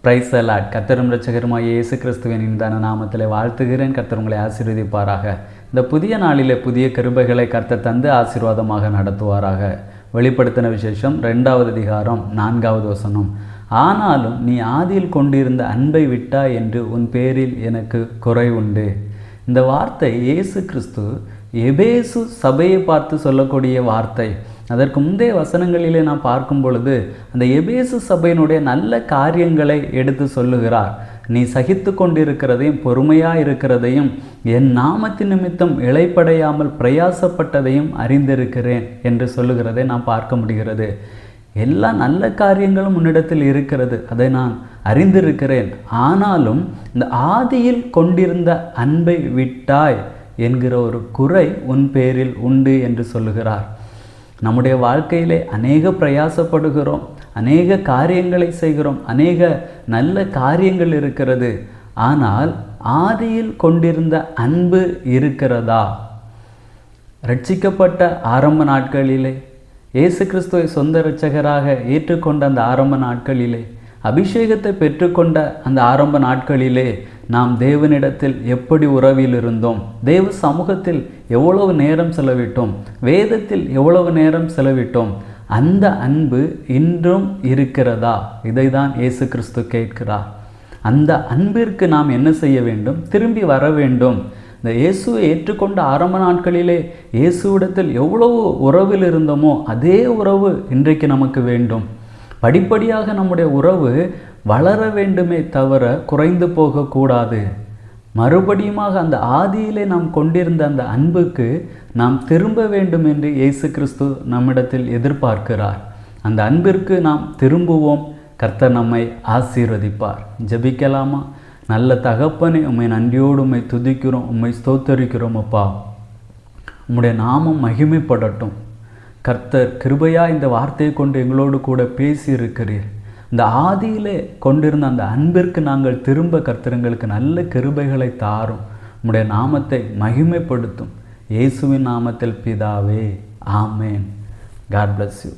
Praise the Lord. கர்த்தரும் இரட்சகருமாகிய இயேசு கிறிஸ்துவின் இனிதான நாமத்திலே வாழ்த்துகிறேன். கர்த்தர் உங்களை ஆசீர்வதிப்பாராக. இந்த புதிய நாளிலே புதிய கிருபைகளை கர்த்தர் தந்து ஆசீர்வாதமாக நடத்துவாராக. வெளிப்படுத்தின விசேஷம் 2வது அதிகாரம் 4வது வசனம். ஆனாலும் நீ ஆதியில் கொண்டிருந்த அன்பை விட்டாய் என்று உன் பேரில் எனக்கு குறை உண்டு. இந்த வார்த்தை இயேசு கிறிஸ்து எபேசு சபையை பார்த்து சொல்லக்கூடிய வார்த்தை. அதற்கு முந்தைய வசனங்களிலே நாம் பார்க்கும் பொழுது அந்த எபேசு சபையினுடைய நல்ல காரியங்களை எடுத்து சொல்லுகிறார். நீ சகித்து கொண்டிருக்கிறதையும் பொறுமையாக இருக்கிறதையும் என் நாமத்தின் நிமித்தம் இளைப்படையாமல் பிரயாசப்பட்டதையும் அறிந்திருக்கிறேன் என்று சொல்லுகிறதை நாம் பார்க்க முடிகிறது. எல்லா நல்ல காரியங்களும் உன்னிடத்தில் இருக்கிறது, அதை நான் அறிந்திருக்கிறேன். ஆனாலும் இந்த ஆதியில் கொண்டிருந்த அன்பை விட்டாய் என்கிற ஒரு குறை உன் பேரில் உண்டு என்று சொல்லுகிறார். நம்முடைய வாழ்க்கையிலே அநேக பிரயாசப்படுகிறோம், அநேக காரியங்களை செய்கிறோம், அநேக நல்ல காரியங்கள் இருக்கிறது. ஆனால் ஆதியில் கொண்டிருந்த அன்பு இருக்கிறதா? ரட்சிக்கப்பட்ட ஆரம்ப நாட்களிலே, இயேசு கிறிஸ்துவை சொந்த இரட்சகராக ஏற்றுக்கொண்ட அந்த ஆரம்ப நாட்களிலே, அபிஷேகத்தை பெற்றுக்கொண்ட அந்த ஆரம்ப நாட்களிலே நாம் தேவனிடத்தில் எப்படி உறவில் இருந்தோம், தேவ சமூகத்தில் எவ்வளவு நேரம் செலவிட்டோம், வேதத்தில் எவ்வளவு நேரம் செலவிட்டோம், அந்த அன்பு இன்றும் இருக்கிறதா? இதை தான் இயேசு கிறிஸ்து கேட்கிறார். அந்த அன்பிற்கு நாம் என்ன செய்ய வேண்டும்? திரும்பி வர வேண்டும். இந்த இயேசுவை ஏற்றுக்கொண்ட ஆரம்ப நாட்களிலே இயேசுவிடத்தில் எவ்வளவு உறவில் இருந்தோமோ அதே உறவு இன்றைக்கு நமக்கு வேண்டும். படிப்படியாக நம்முடைய உறவு வளர வேண்டுமே தவிர குறைந்து போகக்கூடாது. மறுபடியுமாக அந்த ஆதியிலே நாம் கொண்டிருந்த அந்த அன்புக்கு நாம் திரும்ப வேண்டும் என்று இயேசு கிறிஸ்து நம்மிடத்தில் எதிர்பார்க்கிறார். அந்த அன்பிற்கு நாம் திரும்புவோம். கர்த்தர் நம்மை ஆசீர்வதிப்பார். ஜெபிக்கலாமா? நல்ல தகப்பனே, உம்மை நன்றியோடு உம்மை துதிக்கிறோம், உம்மை ஸ்தோத்தரிக்கிறோம். அப்பா, உம்முடைய நாமம் மகிமைப்படட்டும். கர்த்தர் கிருபையா இந்த வார்த்தையை கொண்டு எங்களோடு கூட பேசி இருக்கிறீர். இந்த ஆதியிலே கொண்டிருந்த அந்த அன்பிற்கு நாங்கள் திரும்ப கர்த்தர்களுக்கு நல்ல கிருபைகளை தாரும். உம்முடைய நாமத்தை மகிமைப்படுத்தும். இயேசுவின் நாமத்தில் பிதாவே, ஆமேன். God bless you.